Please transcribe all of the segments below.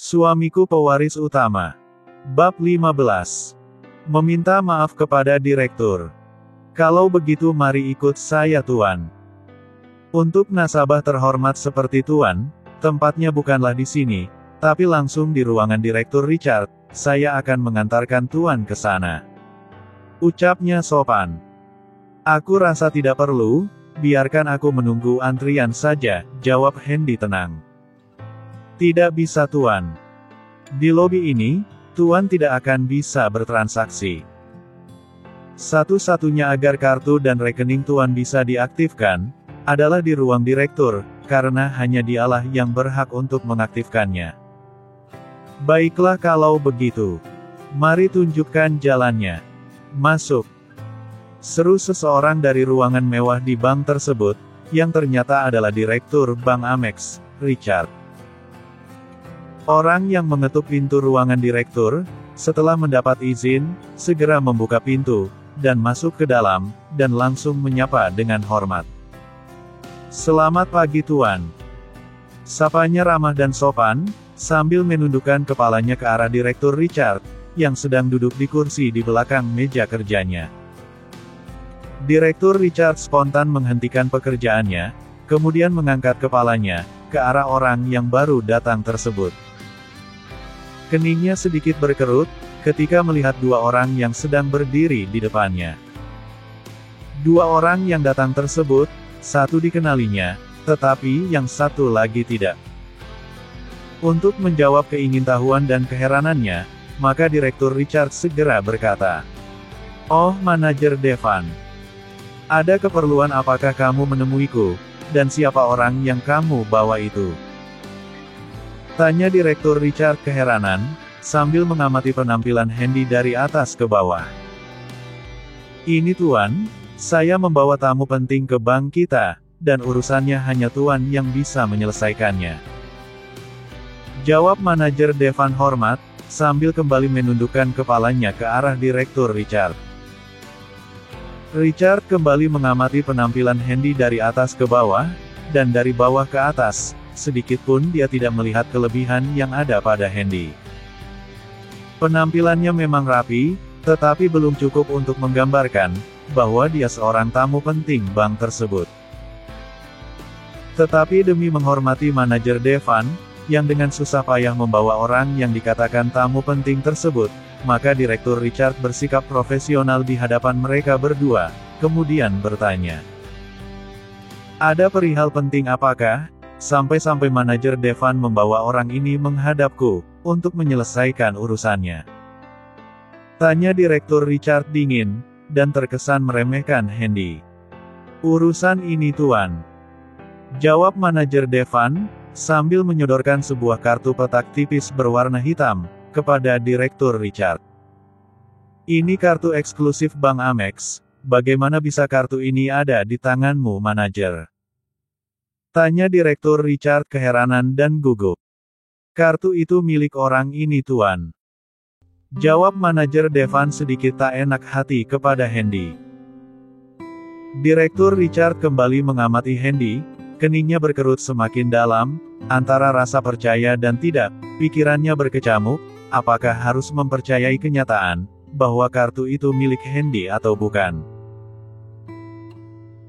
Suamiku pewaris utama. Bab 15. Meminta maaf kepada direktur. Kalau begitu mari ikut saya Tuan. Untuk nasabah terhormat seperti Tuan, tempatnya bukanlah di sini, tapi langsung di ruangan Direktur Richard. Saya akan mengantarkan Tuan ke sana. Ucapnya sopan. Aku rasa tidak perlu, biarkan aku menunggu antrian saja, jawab Hendy tenang. Tidak bisa Tuan. Di lobi ini, Tuan tidak akan bisa bertransaksi. Satu-satunya agar kartu dan rekening Tuan bisa diaktifkan, adalah di ruang direktur, karena hanya dialah yang berhak untuk mengaktifkannya. Baiklah kalau begitu. Mari tunjukkan jalannya. Masuk. Seru seseorang dari ruangan mewah di bank tersebut, yang ternyata adalah Direktur Bank Amex, Richard. Orang yang mengetuk pintu ruangan direktur, setelah mendapat izin, segera membuka pintu, dan masuk ke dalam, dan langsung menyapa dengan hormat. Selamat pagi Tuan. Sapanya ramah dan sopan, sambil menundukkan kepalanya ke arah Direktur Richard, yang sedang duduk di kursi di belakang meja kerjanya. Direktur Richard spontan menghentikan pekerjaannya, kemudian mengangkat kepalanya, ke arah orang yang baru datang tersebut. Keningnya sedikit berkerut, ketika melihat dua orang yang sedang berdiri di depannya. Dua orang yang datang tersebut, satu dikenalinya, tetapi yang satu lagi tidak. Untuk menjawab keingintahuan dan keheranannya, maka Direktur Richard segera berkata, "Oh, Manajer Devan. Ada keperluan apakah kamu menemuiku, dan siapa orang yang kamu bawa itu?" Tanya Direktur Richard keheranan, sambil mengamati penampilan Hendy dari atas ke bawah. "Ini Tuan, saya membawa tamu penting ke bank kita, dan urusannya hanya Tuan yang bisa menyelesaikannya," jawab Manajer Devan hormat, sambil kembali menundukkan kepalanya ke arah Direktur Richard. Richard kembali mengamati penampilan Hendy dari atas ke bawah, dan dari bawah ke atas. Sedikit pun dia tidak melihat kelebihan yang ada pada Hendy. Penampilannya memang rapi, tetapi belum cukup untuk menggambarkan bahwa dia seorang tamu penting bank tersebut. Tetapi demi menghormati Manajer Devan, yang dengan susah payah membawa orang yang dikatakan tamu penting tersebut, maka Direktur Richard bersikap profesional di hadapan mereka berdua, kemudian bertanya, "Ada perihal penting apakah? Sampai-sampai Manajer Devan membawa orang ini menghadapku, untuk menyelesaikan urusannya?" Tanya Direktur Richard dingin, dan terkesan meremehkan Hendy. "Urusan ini Tuan," jawab Manajer Devan, sambil menyodorkan sebuah kartu petak tipis berwarna hitam, kepada Direktur Richard. "Ini kartu eksklusif Bank Amex, bagaimana bisa kartu ini ada di tanganmu Manajer?" Tanya Direktur Richard keheranan dan gugup. "Kartu itu milik orang ini Tuan," jawab Manajer Devan sedikit tak enak hati kepada Hendy. Direktur Richard kembali mengamati Hendy, keningnya berkerut semakin dalam, antara rasa percaya dan tidak, pikirannya berkecamuk, apakah harus mempercayai kenyataan, bahwa kartu itu milik Hendy atau bukan.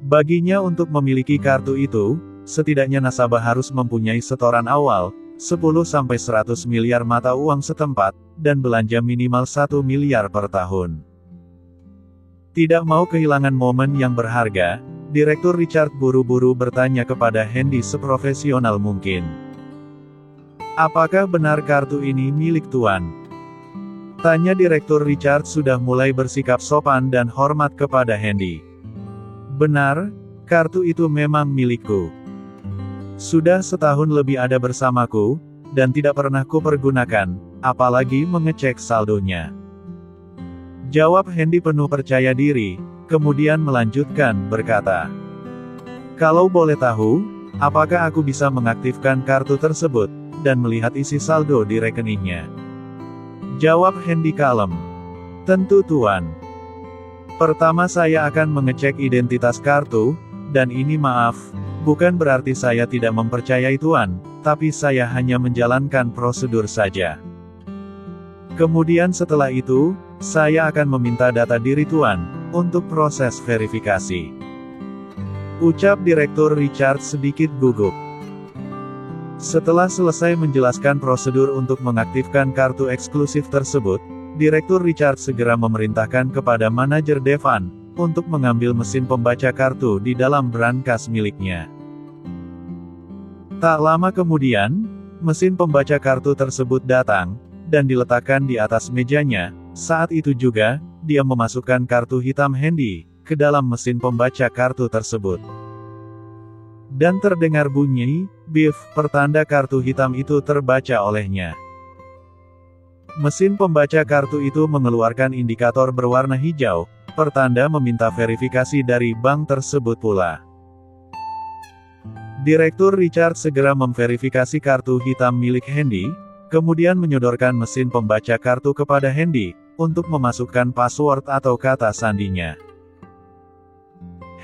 Baginya untuk memiliki kartu itu, setidaknya nasabah harus mempunyai setoran awal, 10-100 miliar mata uang setempat, dan belanja minimal 1 miliar per tahun. Tidak mau kehilangan momen yang berharga, Direktur Richard buru-buru bertanya kepada Hendy seprofesional mungkin. "Apakah benar kartu ini milik Tuan?" Tanya Direktur Richard sudah mulai bersikap sopan dan hormat kepada Hendy. "Benar, kartu itu memang milikku. Sudah setahun lebih ada bersamaku, dan tidak pernah kupergunakan, apalagi mengecek saldonya," jawab Hendy penuh percaya diri, kemudian melanjutkan berkata, "Kalau boleh tahu, apakah aku bisa mengaktifkan kartu tersebut, dan melihat isi saldo di rekeningnya?" Jawab Hendy kalem, "Tentu Tuan. Pertama saya akan mengecek identitas kartu, dan ini maaf, Bukan berarti saya tidak mempercayai Tuan, tapi saya hanya menjalankan prosedur saja. Kemudian setelah itu, saya akan meminta data diri Tuan, untuk proses verifikasi. Ucap Direktur Richard sedikit gugup. Setelah selesai menjelaskan prosedur untuk mengaktifkan kartu eksklusif tersebut, Direktur Richard segera memerintahkan kepada manajer Devan, untuk mengambil mesin pembaca kartu di dalam brankas miliknya. Tak lama kemudian, mesin pembaca kartu tersebut datang, dan diletakkan di atas mejanya. Saat itu juga, dia memasukkan kartu hitam Handy, ke dalam mesin pembaca kartu tersebut. Dan terdengar bunyi, beep, pertanda kartu hitam itu terbaca olehnya. Mesin pembaca kartu itu mengeluarkan indikator berwarna hijau, pertanda meminta verifikasi dari bank tersebut pula. Direktur Richard segera memverifikasi kartu hitam milik Handy, kemudian menyodorkan mesin pembaca kartu kepada Handy, untuk memasukkan password atau kata sandinya.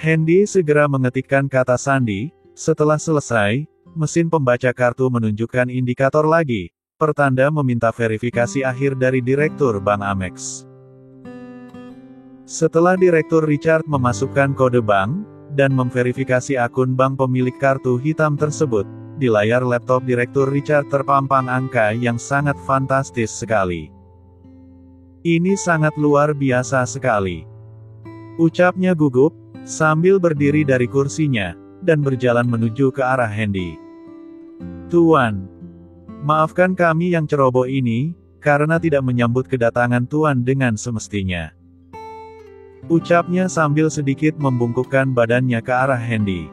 Handy segera mengetikkan kata sandi. Setelah selesai, mesin pembaca kartu menunjukkan indikator lagi, pertanda meminta verifikasi akhir dari Direktur Bank Amex. Setelah Direktur Richard memasukkan kode bank, dan memverifikasi akun bank pemilik kartu hitam tersebut, di layar laptop Direktur Richard terpampang angka yang sangat fantastis sekali. Ini sangat luar biasa sekali. Ucapnya gugup, sambil berdiri dari kursinya, dan berjalan menuju ke arah Handy. Tuan, maafkan kami yang ceroboh ini, karena tidak menyambut kedatangan Tuan dengan semestinya. Ucapnya sambil sedikit membungkukkan badannya ke arah Handy.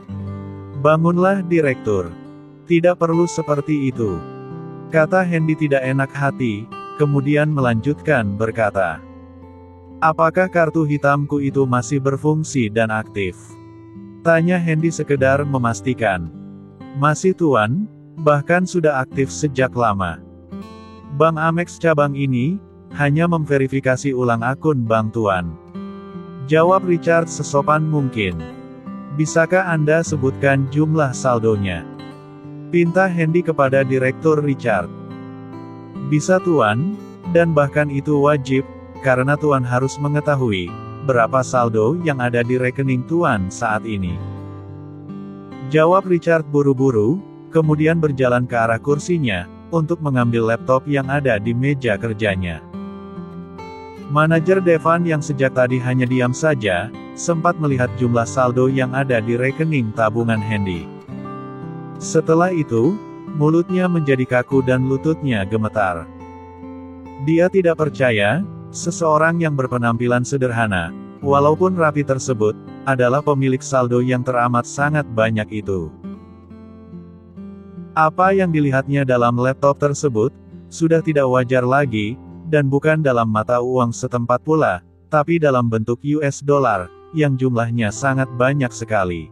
Bangunlah Direktur. Tidak perlu seperti itu. Kata Handy tidak enak hati, kemudian melanjutkan berkata. Apakah kartu hitamku itu masih berfungsi dan aktif? Tanya Handy sekedar memastikan. Masih Tuan, bahkan sudah aktif sejak lama. Bank Amex cabang ini, hanya memverifikasi ulang akun bank Tuan. Jawab Richard sesopan mungkin. Bisakah Anda sebutkan jumlah saldonya? Pinta Handy kepada Direktur Richard. Bisa Tuan, dan bahkan itu wajib, karena Tuan harus mengetahui, berapa saldo yang ada di rekening Tuan saat ini. Jawab Richard buru-buru, kemudian berjalan ke arah kursinya, untuk mengambil laptop yang ada di meja kerjanya. Manajer Devan yang sejak tadi hanya diam saja, sempat melihat jumlah saldo yang ada di rekening tabungan Handy. Setelah itu, mulutnya menjadi kaku dan lututnya gemetar. Dia tidak percaya, seseorang yang berpenampilan sederhana, walaupun rapi tersebut, adalah pemilik saldo yang teramat sangat banyak itu. Apa yang dilihatnya dalam laptop tersebut, sudah tidak wajar lagi, dan bukan dalam mata uang setempat pula, tapi dalam bentuk US dollar, yang jumlahnya sangat banyak sekali.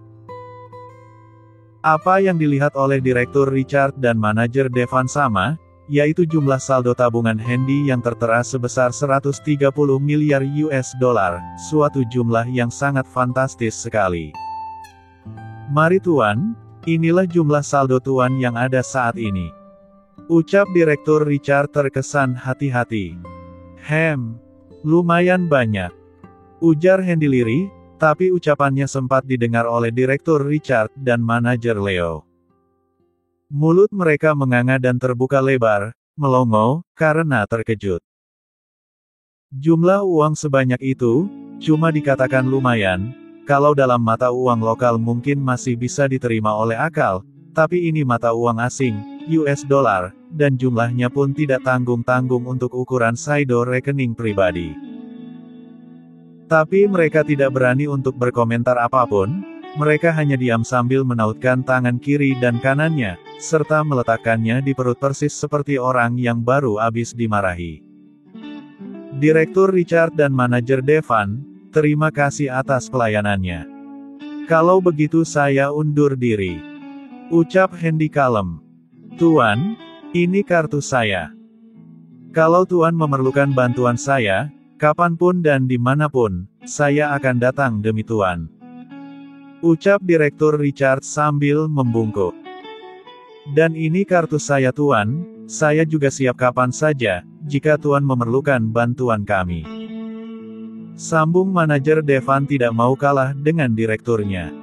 Apa yang dilihat oleh Direktur Richard dan manajer Devan sama, yaitu jumlah saldo tabungan Handy yang tertera sebesar 130 miliar US dollar, suatu jumlah yang sangat fantastis sekali. Mari Tuan, inilah jumlah saldo Tuan yang ada saat ini. Ucap Direktur Richard terkesan hati-hati. Lumayan banyak. Ujar Handy lirih, tapi ucapannya sempat didengar oleh Direktur Richard dan manajer Leo. Mulut mereka menganga dan terbuka lebar, melongo, karena terkejut. Jumlah uang sebanyak itu, cuma dikatakan lumayan, kalau dalam mata uang lokal mungkin masih bisa diterima oleh akal, tapi ini mata uang asing, US dollar, dan jumlahnya pun tidak tanggung-tanggung untuk ukuran saldo rekening pribadi. Tapi mereka tidak berani untuk berkomentar apapun, mereka hanya diam sambil menautkan tangan kiri dan kanannya, serta meletakkannya di perut persis seperti orang yang baru habis dimarahi. Direktur Richard dan manajer Devan, terima kasih atas pelayanannya. Kalau begitu saya undur diri. Ucap Handy kalem. Tuan, ini kartu saya. Kalau Tuan memerlukan bantuan saya, kapanpun dan dimanapun, saya akan datang demi Tuan. Ucap Direktur Richard sambil membungkuk. Dan ini kartu saya Tuan, saya juga siap kapan saja, jika Tuan memerlukan bantuan kami. Sambung manajer Devan tidak mau kalah dengan direkturnya.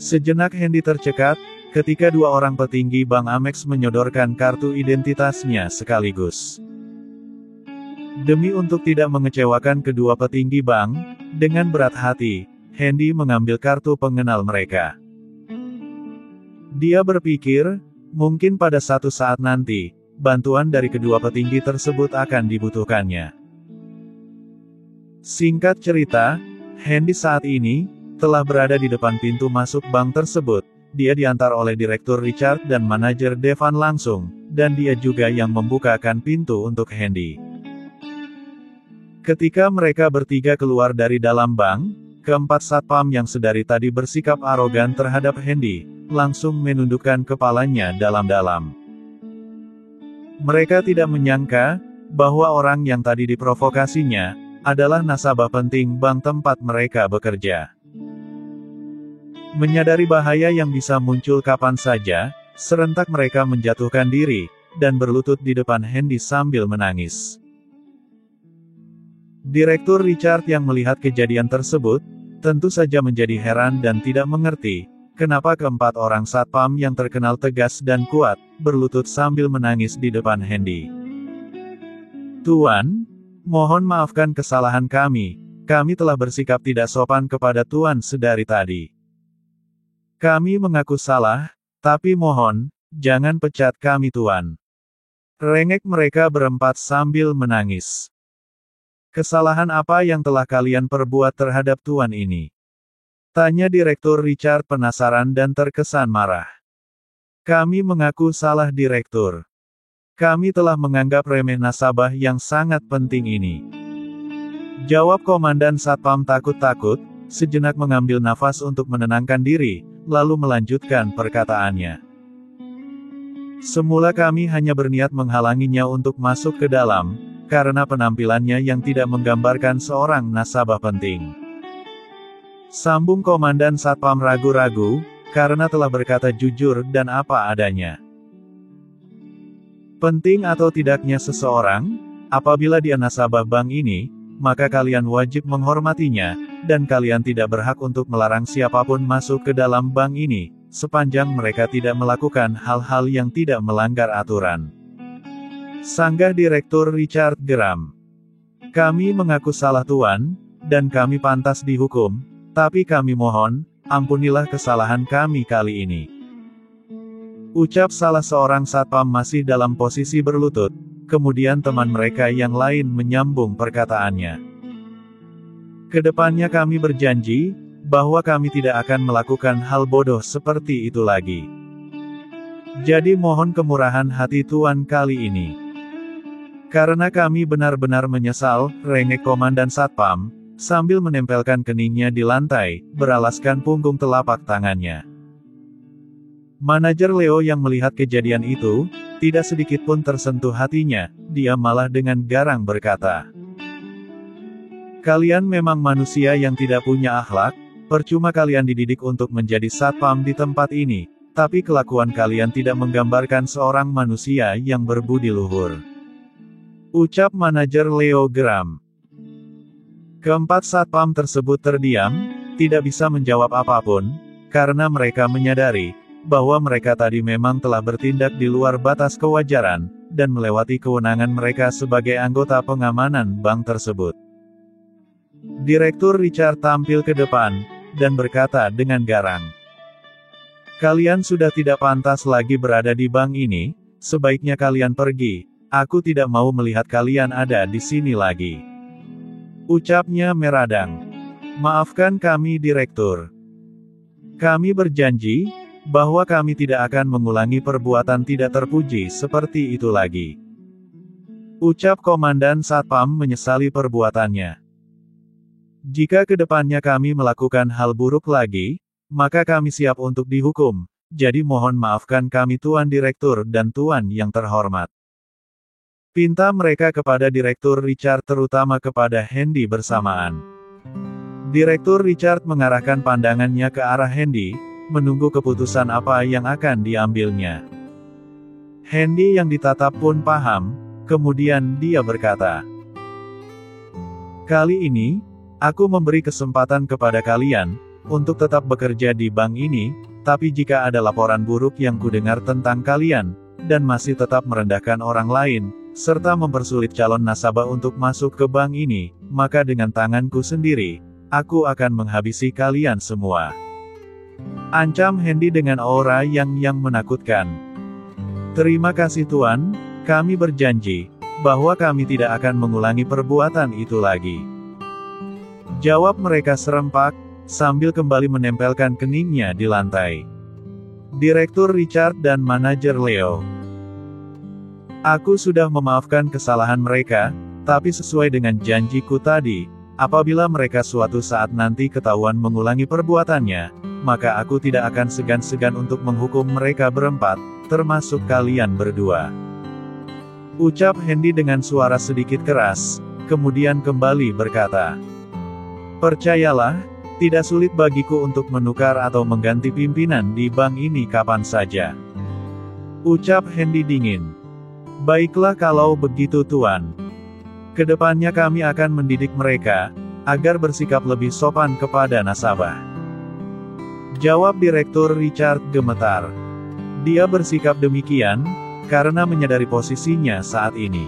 Sejenak Hendy tercekat, ketika dua orang petinggi Bank Amex menyodorkan kartu identitasnya sekaligus. Demi untuk tidak mengecewakan kedua petinggi bank, dengan berat hati, Hendy mengambil kartu pengenal mereka. Dia berpikir, mungkin pada satu saat nanti, bantuan dari kedua petinggi tersebut akan dibutuhkannya. Singkat cerita, Hendy saat ini telah berada di depan pintu masuk bank tersebut. Dia diantar oleh Direktur Richard dan manajer Devan langsung, dan dia juga yang membukakan pintu untuk Hendy. Ketika mereka bertiga keluar dari dalam bank, keempat satpam yang sedari tadi bersikap arogan terhadap Hendy, langsung menundukkan kepalanya dalam-dalam. Mereka tidak menyangka, bahwa orang yang tadi diprovokasinya, adalah nasabah penting bank tempat mereka bekerja. Menyadari bahaya yang bisa muncul kapan saja, serentak mereka menjatuhkan diri, dan berlutut di depan Hendy sambil menangis. Direktur Richard yang melihat kejadian tersebut, tentu saja menjadi heran dan tidak mengerti, kenapa keempat orang satpam yang terkenal tegas dan kuat, berlutut sambil menangis di depan Hendy. Tuan, mohon maafkan kesalahan kami telah bersikap tidak sopan kepada Tuan sedari tadi. Kami mengaku salah, tapi mohon, jangan pecat kami Tuan. Rengek mereka berempat sambil menangis. Kesalahan apa yang telah kalian perbuat terhadap Tuan ini? Tanya Direktur Richard penasaran dan terkesan marah. Kami mengaku salah Direktur. Kami telah menganggap remeh nasabah yang sangat penting ini. Jawab Komandan Satpam takut-takut, sejenak mengambil nafas untuk menenangkan diri, lalu melanjutkan perkataannya. Semula kami hanya berniat menghalanginya untuk masuk ke dalam, karena penampilannya yang tidak menggambarkan seorang nasabah penting. Sambung Komandan Satpam ragu-ragu, karena telah berkata jujur dan apa adanya. Penting atau tidaknya seseorang, apabila dia nasabah bank ini, maka kalian wajib menghormatinya, dan kalian tidak berhak untuk melarang siapapun masuk ke dalam bank ini, sepanjang mereka tidak melakukan hal-hal yang tidak melanggar aturan. Sanggah Direktur Richard geram. Kami mengaku salah Tuan, dan kami pantas dihukum, tapi kami mohon, ampunilah kesalahan kami kali ini. Ucap salah seorang satpam masih dalam posisi berlutut, kemudian teman mereka yang lain menyambung perkataannya. Kedepannya kami berjanji, bahwa kami tidak akan melakukan hal bodoh seperti itu lagi. Jadi mohon kemurahan hati Tuan kali ini. Karena kami benar-benar menyesal, rengek Komandan Satpam, sambil menempelkan keningnya di lantai, beralaskan punggung telapak tangannya. Manajer Leo yang melihat kejadian itu, tidak sedikit pun tersentuh hatinya, dia malah dengan garang berkata, "Kalian memang manusia yang tidak punya akhlak, percuma kalian dididik untuk menjadi satpam di tempat ini, tapi kelakuan kalian tidak menggambarkan seorang manusia yang berbudi luhur." Ucap manajer Leo geram. Keempat satpam tersebut terdiam, tidak bisa menjawab apapun, karena mereka menyadari, bahwa mereka tadi memang telah bertindak di luar batas kewajaran, dan melewati kewenangan mereka sebagai anggota pengamanan bank tersebut. Direktur Richard tampil ke depan, dan berkata dengan garang, "Kalian sudah tidak pantas lagi berada di bank ini, sebaiknya kalian pergi, aku tidak mau melihat kalian ada di sini lagi." Ucapnya meradang. "Maafkan kami Direktur. Kami berjanji, bahwa kami tidak akan mengulangi perbuatan tidak terpuji seperti itu lagi." Ucap Komandan Satpam menyesali perbuatannya. "Jika kedepannya kami melakukan hal buruk lagi, maka kami siap untuk dihukum, jadi mohon maafkan kami Tuan Direktur dan Tuan yang terhormat." Pinta mereka kepada Direktur Richard terutama kepada Hendy bersamaan. Direktur Richard mengarahkan pandangannya ke arah Hendy, menunggu keputusan apa yang akan diambilnya. Hendy yang ditatap pun paham, kemudian dia berkata, "Kali ini, aku memberi kesempatan kepada kalian, untuk tetap bekerja di bank ini, tapi jika ada laporan buruk yang kudengar tentang kalian, dan masih tetap merendahkan orang lain, serta mempersulit calon nasabah untuk masuk ke bank ini, maka dengan tanganku sendiri, aku akan menghabisi kalian semua." Ancam Hendy dengan aura yang menakutkan. "Terima kasih Tuan, kami berjanji, bahwa kami tidak akan mengulangi perbuatan itu lagi," jawab mereka serempak, sambil kembali menempelkan keningnya di lantai. Direktur Richard dan manajer Leo. "Aku sudah memaafkan kesalahan mereka, tapi sesuai dengan janjiku tadi, apabila mereka suatu saat nanti ketahuan mengulangi perbuatannya, maka aku tidak akan segan-segan untuk menghukum mereka berempat, termasuk kalian berdua," ucap Hendy dengan suara sedikit keras, kemudian kembali berkata, "Percayalah, tidak sulit bagiku untuk menukar atau mengganti pimpinan di bank ini kapan saja," ucap Hendy dingin. "Baiklah kalau begitu Tuan. Kedepannya kami akan mendidik mereka, agar bersikap lebih sopan kepada nasabah," jawab Direktur Richard gemetar. Dia bersikap demikian, karena menyadari posisinya saat ini.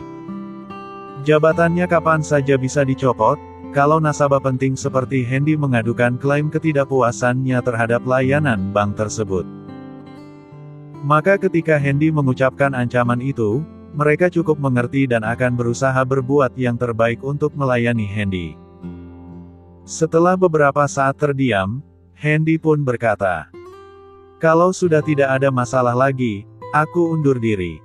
Jabatannya kapan saja bisa dicopot, kalau nasabah penting seperti Hendy mengadukan klaim ketidakpuasannya terhadap layanan bank tersebut. Maka ketika Hendy mengucapkan ancaman itu, mereka cukup mengerti dan akan berusaha berbuat yang terbaik untuk melayani Hendy. Setelah beberapa saat terdiam, Hendy pun berkata, "Kalau sudah tidak ada masalah lagi, aku undur diri,"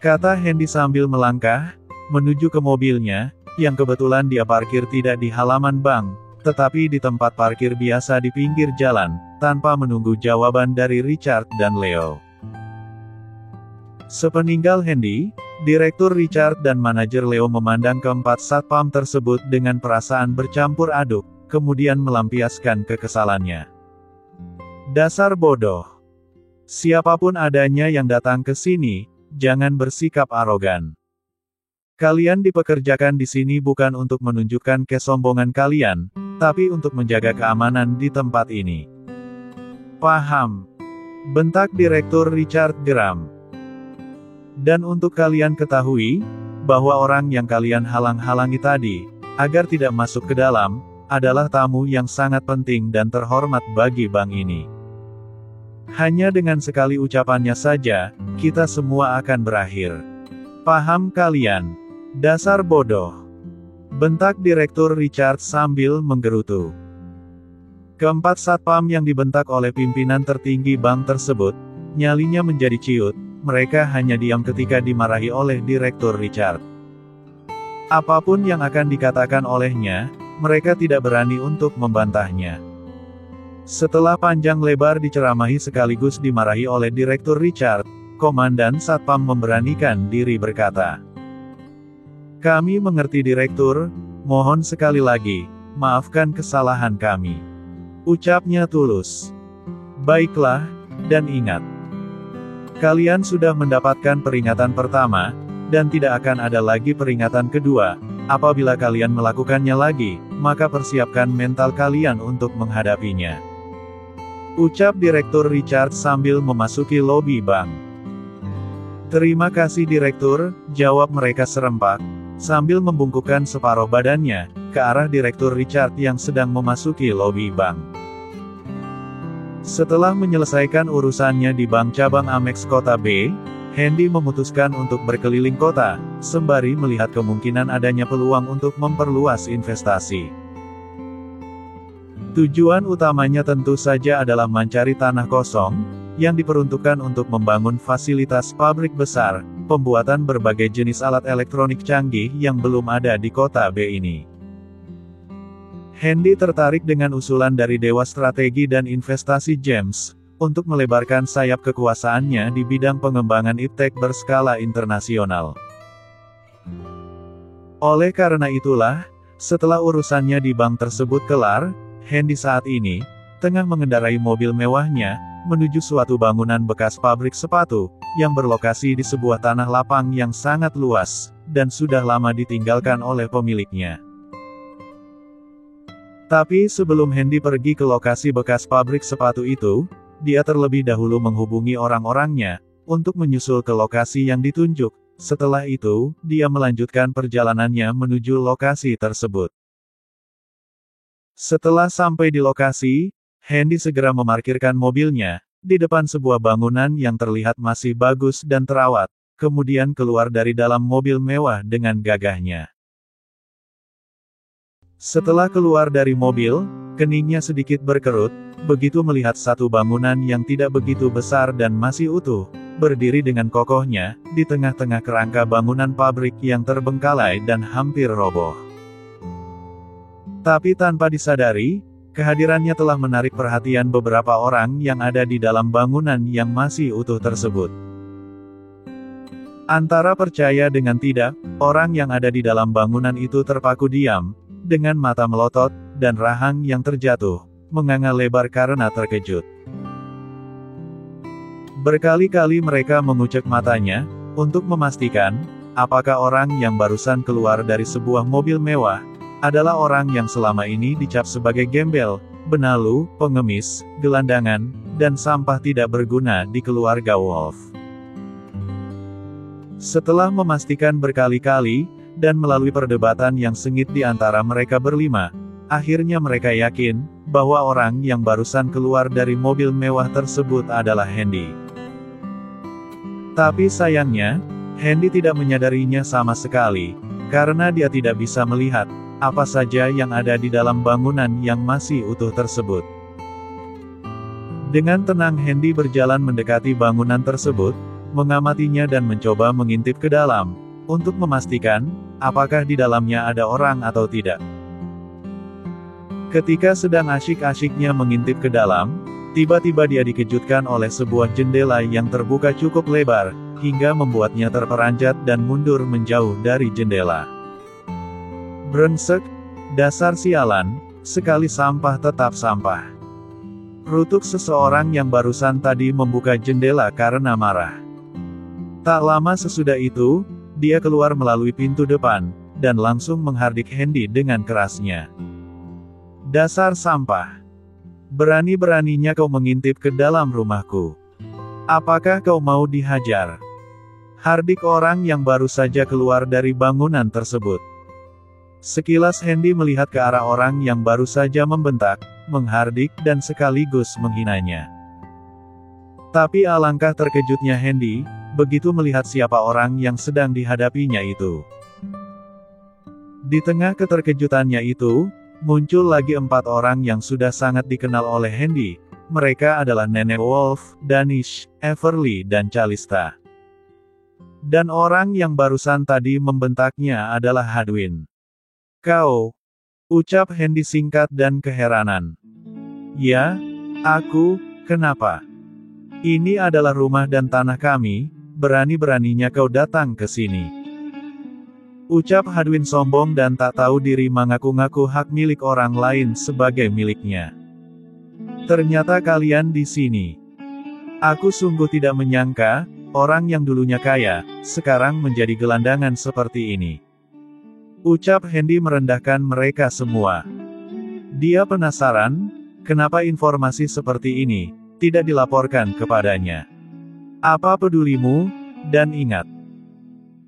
kata Hendy sambil melangkah, menuju ke mobilnya, yang kebetulan dia parkir tidak di halaman bank, tetapi di tempat parkir biasa di pinggir jalan, tanpa menunggu jawaban dari Richard dan Leo. Sepeninggal Hendy, Direktur Richard dan manajer Leo memandang keempat satpam tersebut dengan perasaan bercampur aduk, kemudian melampiaskan kekesalannya. "Dasar bodoh. Siapapun adanya yang datang ke sini, jangan bersikap arogan. Kalian dipekerjakan di sini bukan untuk menunjukkan kesombongan kalian, tapi untuk menjaga keamanan di tempat ini. Paham?" bentak Direktur Richard geram. "Dan untuk kalian ketahui, bahwa orang yang kalian halang-halangi tadi, agar tidak masuk ke dalam, adalah tamu yang sangat penting dan terhormat bagi bank ini. Hanya dengan sekali ucapannya saja, kita semua akan berakhir. Paham kalian? Dasar bodoh," bentak Direktur Richard sambil menggerutu. Keempat satpam yang dibentak oleh pimpinan tertinggi bank tersebut, nyalinya menjadi ciut, mereka hanya diam ketika dimarahi oleh Direktur Richard. Apapun yang akan dikatakan olehnya, mereka tidak berani untuk membantahnya. Setelah panjang lebar diceramahi sekaligus dimarahi oleh Direktur Richard, Komandan Satpam memberanikan diri berkata, "Kami mengerti Direktur, mohon sekali lagi, maafkan kesalahan kami," ucapnya tulus. "Baiklah, dan ingat, kalian sudah mendapatkan peringatan pertama, dan tidak akan ada lagi peringatan kedua. Apabila kalian melakukannya lagi, maka persiapkan mental kalian untuk menghadapinya," ucap Direktur Richard sambil memasuki lobi bank. "Terima kasih Direktur," jawab mereka serempak, sambil membungkukkan separuh badannya, ke arah Direktur Richard yang sedang memasuki lobi bank. Setelah menyelesaikan urusannya di bank cabang Amex Kota B, Hendy memutuskan untuk berkeliling kota, sembari melihat kemungkinan adanya peluang untuk memperluas investasi. Tujuan utamanya tentu saja adalah mencari tanah kosong, yang diperuntukkan untuk membangun fasilitas pabrik besar, pembuatan berbagai jenis alat elektronik canggih yang belum ada di kota B ini. Hendy tertarik dengan usulan dari Dewa Strategi dan Investasi James, untuk melebarkan sayap kekuasaannya di bidang pengembangan iptek berskala internasional. Oleh karena itulah, Setelah urusannya di bank tersebut kelar, Hendy saat ini tengah mengendarai mobil mewahnya menuju suatu bangunan bekas pabrik sepatu yang berlokasi di sebuah tanah lapang yang sangat luas dan sudah lama ditinggalkan oleh pemiliknya. Tapi sebelum Hendy pergi ke lokasi bekas pabrik sepatu itu, dia terlebih dahulu menghubungi orang-orangnya untuk menyusul ke lokasi yang ditunjuk. Setelah itu, dia melanjutkan perjalanannya menuju lokasi tersebut. Setelah sampai di lokasi, Hendy segera memarkirkan mobilnya di depan sebuah bangunan yang terlihat masih bagus dan terawat, kemudian keluar dari dalam mobil mewah dengan gagahnya. Setelah keluar dari mobil, keningnya sedikit berkerut, begitu melihat satu bangunan yang tidak begitu besar dan masih utuh, berdiri dengan kokohnya, di tengah-tengah kerangka bangunan pabrik yang terbengkalai dan hampir roboh. Tapi tanpa disadari, kehadirannya telah menarik perhatian beberapa orang yang ada di dalam bangunan yang masih utuh tersebut. Antara percaya dengan tidak, orang yang ada di dalam bangunan itu terpaku diam, dengan mata melotot, dan rahang yang terjatuh, menganga lebar karena terkejut. Berkali-kali mereka mengucek matanya, untuk memastikan, apakah orang yang barusan keluar dari sebuah mobil mewah, adalah orang yang selama ini dicap sebagai gembel, benalu, pengemis, gelandangan, dan sampah tidak berguna di keluarga Wolf. Setelah memastikan berkali-kali, dan melalui perdebatan yang sengit di antara mereka berlima, akhirnya mereka yakin, bahwa orang yang barusan keluar dari mobil mewah tersebut adalah Hendy. Tapi sayangnya, Hendy tidak menyadarinya sama sekali, karena dia tidak bisa melihat, apa saja yang ada di dalam bangunan yang masih utuh tersebut. Dengan tenang Hendy berjalan mendekati bangunan tersebut, mengamatinya dan mencoba mengintip ke dalam, untuk memastikan, apakah di dalamnya ada orang atau tidak. Ketika sedang asyik-asyiknya mengintip ke dalam, tiba-tiba dia dikejutkan oleh sebuah jendela yang terbuka cukup lebar, hingga membuatnya terperanjat dan mundur menjauh dari jendela. Brengsek, dasar sialan, sekali sampah tetap sampah. Rutuk seseorang yang barusan tadi membuka jendela karena marah. Tak lama sesudah itu, dia keluar melalui pintu depan, dan langsung menghardik Hendy dengan kerasnya. Dasar sampah. Berani-beraninya kau mengintip ke dalam rumahku. Apakah kau mau dihajar? Hardik orang yang baru saja keluar dari bangunan tersebut. Sekilas Hendy melihat ke arah orang yang baru saja membentak, menghardik dan sekaligus menghinanya. Tapi alangkah terkejutnya Hendy, begitu melihat siapa orang yang sedang dihadapinya itu. Di tengah keterkejutannya itu, muncul lagi 4 orang yang sudah sangat dikenal oleh Hendy. Mereka adalah Nenek Wolf, Danish, Everly dan Calista. Dan orang yang barusan tadi membentaknya adalah Hadwin. Kau, ucap Hendy singkat dan keheranan. Ya, aku, kenapa? Ini adalah rumah dan tanah kami, berani-beraninya kau datang ke sini. Ucap Hadwin sombong dan tak tahu diri mengaku-ngaku hak milik orang lain sebagai miliknya. Ternyata kalian di sini. Aku sungguh tidak menyangka, orang yang dulunya kaya, sekarang menjadi gelandangan seperti ini. Ucap Hendy merendahkan mereka semua. Dia penasaran, kenapa informasi seperti ini tidak dilaporkan kepadanya. Apa pedulimu? Dan ingat,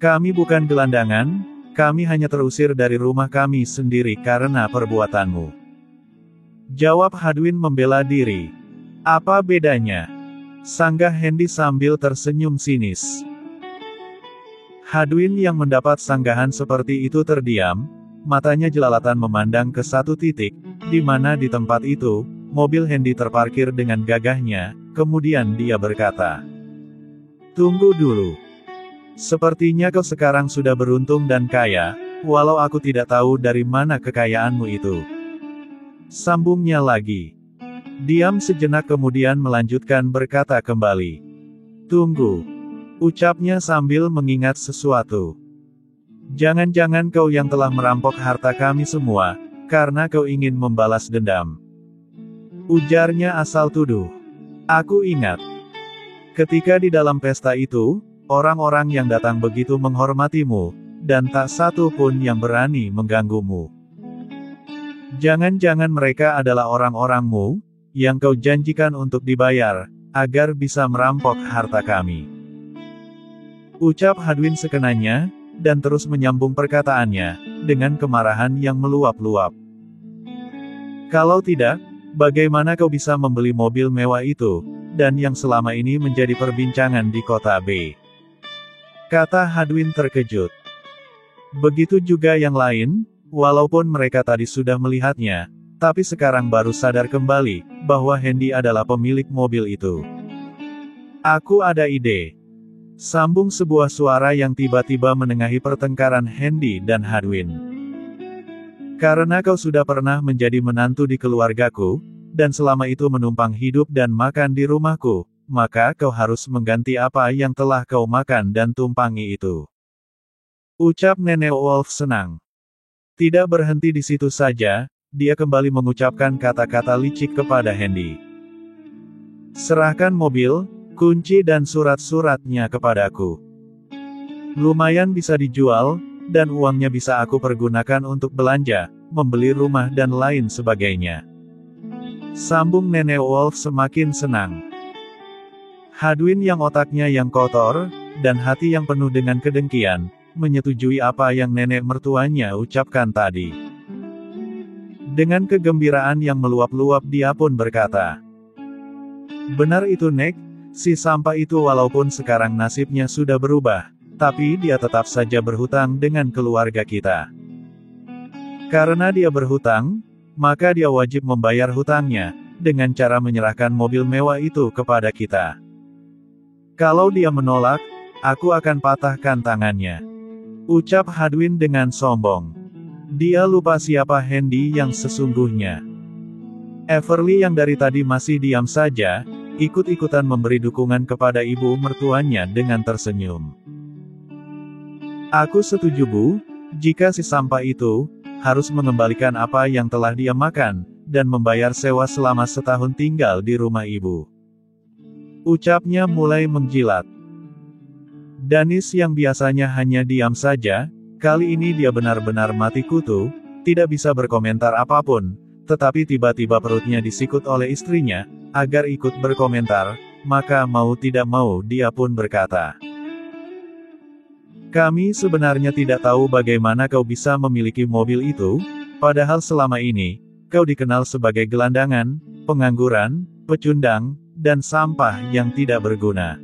kami bukan gelandangan, kami hanya terusir dari rumah kami sendiri karena perbuatanmu. Jawab Hadwin membela diri. Apa bedanya? Sanggah Hendy sambil tersenyum sinis. Hadwin yang mendapat sanggahan seperti itu terdiam, matanya jelalatan memandang ke satu titik, di mana di tempat itu, mobil Hendy terparkir dengan gagahnya, kemudian dia berkata, "Tunggu dulu. Sepertinya kau sekarang sudah beruntung dan kaya, walau aku tidak tahu dari mana kekayaanmu itu." Sambungnya lagi. Diam sejenak kemudian melanjutkan berkata kembali. "Tunggu." Ucapnya sambil mengingat sesuatu. Jangan-jangan kau yang telah merampok harta kami semua, karena kau ingin membalas dendam. Ujarnya asal tuduh. Aku ingat. Ketika di dalam pesta itu, orang-orang yang datang begitu menghormatimu, dan tak satu pun yang berani mengganggumu. Jangan-jangan mereka adalah orang-orangmu, yang kau janjikan untuk dibayar, agar bisa merampok harta kami. Ucap Hadwin sekenanya, dan terus menyambung perkataannya, dengan kemarahan yang meluap-luap. Kalau tidak, bagaimana kau bisa membeli mobil mewah itu, dan yang selama ini menjadi perbincangan di kota B? Kata Hadwin terkejut. Begitu juga yang lain, walaupun mereka tadi sudah melihatnya, tapi sekarang baru sadar kembali, bahwa Hendy adalah pemilik mobil itu. Aku ada ide. Sambung sebuah suara yang tiba-tiba menengahi pertengkaran Hendy dan Hadwin. Karena kau sudah pernah menjadi menantu di keluargaku, dan selama itu menumpang hidup dan makan di rumahku, maka kau harus mengganti apa yang telah kau makan dan tumpangi itu. Ucap Nenek Wolf senang. Tidak berhenti di situ saja, dia kembali mengucapkan kata-kata licik kepada Hendy. Serahkan mobil, kunci dan surat-suratnya kepadaku. Lumayan bisa dijual, dan uangnya bisa aku pergunakan untuk belanja, membeli rumah dan lain sebagainya. Sambung Nenek Wolf semakin senang. Hadwin yang otaknya yang kotor, dan hati yang penuh dengan kedengkian, menyetujui apa yang nenek mertuanya ucapkan tadi. Dengan kegembiraan yang meluap-luap dia pun berkata, "Benar itu Nek. Si sampah itu walaupun sekarang nasibnya sudah berubah, tapi dia tetap saja berhutang dengan keluarga kita. Karena dia berhutang, maka dia wajib membayar hutangnya, dengan cara menyerahkan mobil mewah itu kepada kita. Kalau dia menolak, aku akan patahkan tangannya." Ucap Hadwin dengan sombong. Dia lupa siapa Hendy yang sesungguhnya. Everly yang dari tadi masih diam saja, ikut-ikutan memberi dukungan kepada ibu mertuanya dengan tersenyum. Aku setuju Bu, jika si sampah itu, harus mengembalikan apa yang telah dia makan, dan membayar sewa selama setahun tinggal di rumah ibu. Ucapnya mulai menjilat. Danis yang biasanya hanya diam saja, kali ini dia benar-benar mati kutu, tidak bisa berkomentar apapun, tetapi tiba-tiba perutnya disikut oleh istrinya, agar ikut berkomentar, maka mau tidak mau dia pun berkata, "Kami sebenarnya tidak tahu bagaimana kau bisa memiliki mobil itu, padahal selama ini, kau dikenal sebagai gelandangan, pengangguran, pecundang, dan sampah yang tidak berguna.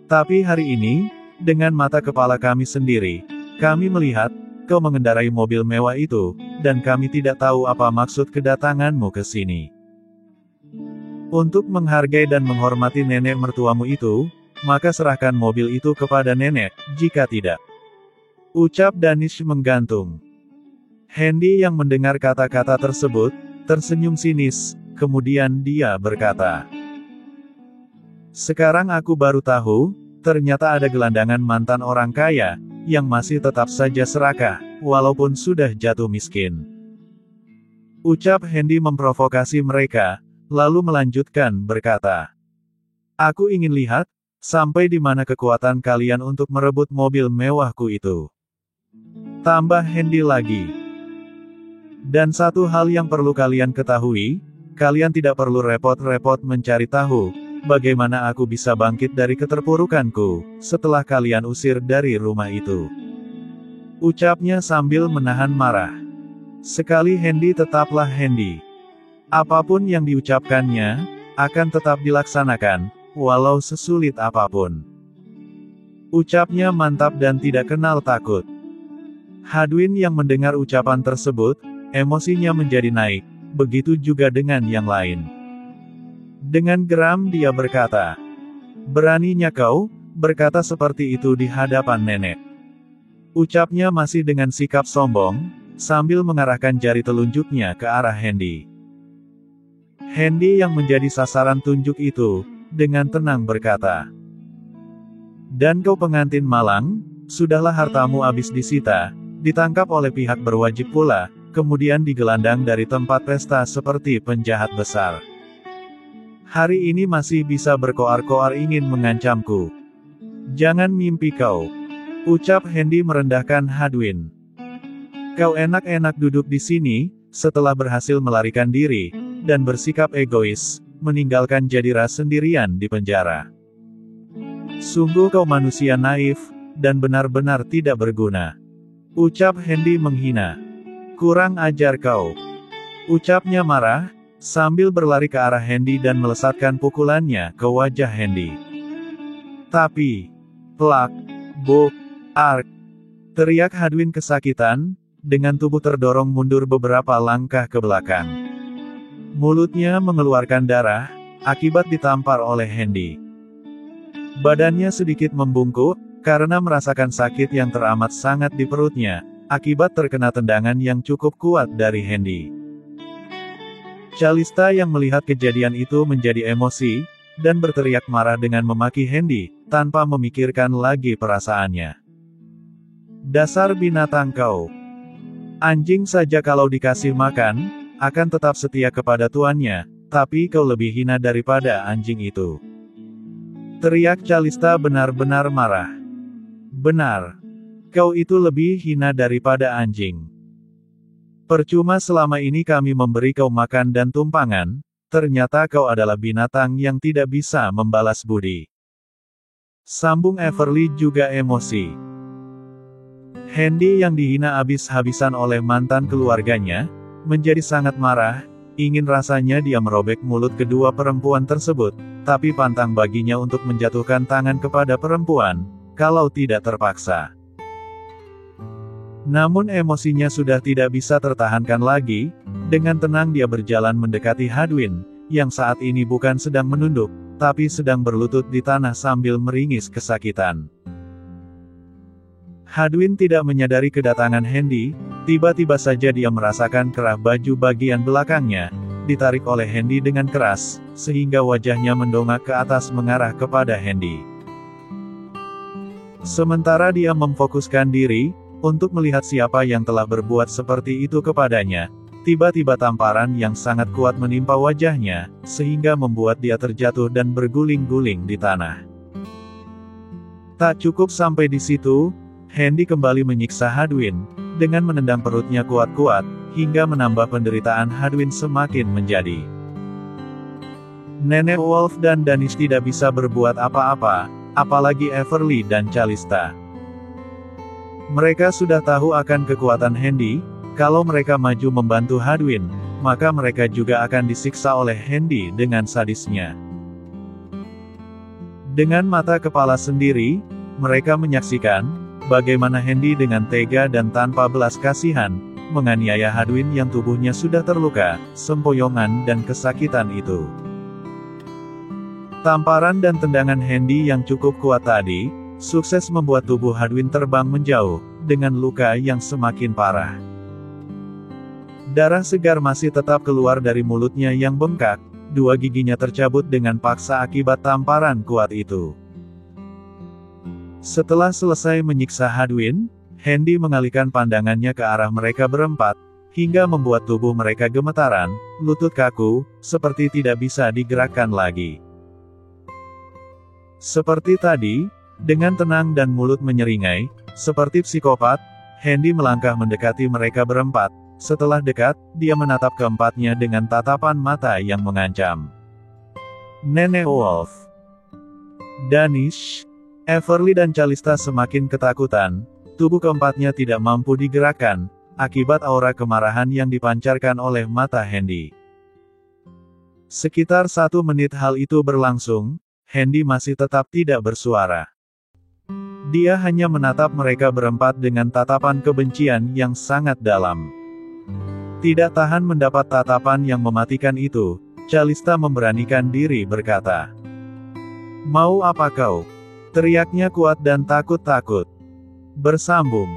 Tapi hari ini, dengan mata kepala kami sendiri, kami melihat, kau mengendarai mobil mewah itu, dan kami tidak tahu apa maksud kedatanganmu ke sini. Untuk menghargai dan menghormati nenek mertuamu itu, maka serahkan mobil itu kepada nenek, jika tidak." Ucap Danish menggantung. Hendy yang mendengar kata-kata tersebut, tersenyum sinis, kemudian dia berkata, "Sekarang aku baru tahu, ternyata ada gelandangan mantan orang kaya, yang masih tetap saja serakah, walaupun sudah jatuh miskin." Ucap Hendy memprovokasi mereka, lalu melanjutkan berkata, "Aku ingin lihat, sampai di mana kekuatan kalian untuk merebut mobil mewahku itu." Tambah Hendy lagi. "Dan satu hal yang perlu kalian ketahui, kalian tidak perlu repot-repot mencari tahu, bagaimana aku bisa bangkit dari keterpurukanku, setelah kalian usir dari rumah itu." Ucapnya sambil menahan marah. Sekali Hendy tetaplah Hendy. Apapun yang diucapkannya, akan tetap dilaksanakan, walau sesulit apapun. Ucapnya mantap dan tidak kenal takut. Hadwin yang mendengar ucapan tersebut, emosinya menjadi naik, begitu juga dengan yang lain. Dengan geram dia berkata, "Beraninya kau, berkata seperti itu di hadapan nenek." Ucapnya masih dengan sikap sombong, sambil mengarahkan jari telunjuknya ke arah Hendy. Hendy yang menjadi sasaran tunjuk itu, dengan tenang berkata, "Dan kau pengantin malang, sudahlah hartamu habis disita, ditangkap oleh pihak berwajib pula, kemudian digelandang dari tempat pesta seperti penjahat besar. Hari ini masih bisa berkoar-koar ingin mengancamku. Jangan mimpi kau, ucap Hendy merendahkan Hadwin. Kau enak-enak duduk di sini, setelah berhasil melarikan diri, dan bersikap egois, meninggalkan Jadira sendirian di penjara. Sungguh kau manusia naif, dan benar-benar tidak berguna. Ucap Hendy menghina. Kurang ajar kau. Ucapnya marah, sambil berlari ke arah Hendy dan melesatkan pukulannya ke wajah Hendy. Tapi, plak, bok, ark, teriak Hadwin kesakitan, dengan tubuh terdorong mundur beberapa langkah ke belakang. Mulutnya mengeluarkan darah, akibat ditampar oleh Hendy. Badannya sedikit membungkuk, karena merasakan sakit yang teramat sangat di perutnya, akibat terkena tendangan yang cukup kuat dari Hendy. Calista yang melihat kejadian itu menjadi emosi, dan berteriak marah dengan memaki Hendy, tanpa memikirkan lagi perasaannya. Dasar binatang kau. Anjing saja kalau dikasih makan, akan tetap setia kepada tuannya, tapi kau lebih hina daripada anjing itu. Teriak Calista benar-benar marah. Benar. Kau itu lebih hina daripada anjing. Percuma selama ini kami memberi kau makan dan tumpangan, ternyata kau adalah binatang yang tidak bisa membalas budi. Sambung Everly juga emosi. Hendy yang dihina habis-habisan oleh mantan keluarganya, menjadi sangat marah, ingin rasanya dia merobek mulut kedua perempuan tersebut, tapi pantang baginya untuk menjatuhkan tangan kepada perempuan, kalau tidak terpaksa. Namun emosinya sudah tidak bisa tertahankan lagi, dengan tenang dia berjalan mendekati Hadwin, yang saat ini bukan sedang menunduk, tapi sedang berlutut di tanah sambil meringis kesakitan. Hadwin tidak menyadari kedatangan Hendy, tiba-tiba saja dia merasakan kerah baju bagian belakangnya, ditarik oleh Hendy dengan keras, sehingga wajahnya mendongak ke atas mengarah kepada Hendy. Sementara dia memfokuskan diri, untuk melihat siapa yang telah berbuat seperti itu kepadanya, tiba-tiba tamparan yang sangat kuat menimpa wajahnya, sehingga membuat dia terjatuh dan berguling-guling di tanah. Tak cukup sampai di situ, Hendy kembali menyiksa Hadwin, dengan menendang perutnya kuat-kuat, hingga menambah penderitaan Hadwin semakin menjadi. Nenek Wolf dan Danish tidak bisa berbuat apa-apa, apalagi Everly dan Calista. Mereka sudah tahu akan kekuatan Hendy, kalau mereka maju membantu Hadwin, maka mereka juga akan disiksa oleh Hendy dengan sadisnya. Dengan mata kepala sendiri, mereka menyaksikan, bagaimana Hendy dengan tega dan tanpa belas kasihan, menganiaya Hadwin yang tubuhnya sudah terluka, sempoyongan dan kesakitan itu. Tamparan dan tendangan Hendy yang cukup kuat tadi, sukses membuat tubuh Hadwin terbang menjauh, dengan luka yang semakin parah. Darah segar masih tetap keluar dari mulutnya yang bengkak, dua giginya tercabut dengan paksa akibat tamparan kuat itu. Setelah selesai menyiksa Hadwin, Hendy mengalihkan pandangannya ke arah mereka berempat, hingga membuat tubuh mereka gemetaran, lutut kaku, seperti tidak bisa digerakkan lagi. Seperti tadi, dengan tenang dan mulut menyeringai, seperti psikopat, Hendy melangkah mendekati mereka berempat. Setelah dekat, dia menatap keempatnya dengan tatapan mata yang mengancam. Nenek Wolf, Danish, Everly dan Calista semakin ketakutan, tubuh keempatnya tidak mampu digerakkan, akibat aura kemarahan yang dipancarkan oleh mata Hendy. Sekitar 1 menit hal itu berlangsung, Hendy masih tetap tidak bersuara. Dia hanya menatap mereka berempat dengan tatapan kebencian yang sangat dalam. Tidak tahan mendapat tatapan yang mematikan itu, Calista memberanikan diri berkata, "Mau apa kau?" Teriaknya kuat dan takut-takut. Bersambung.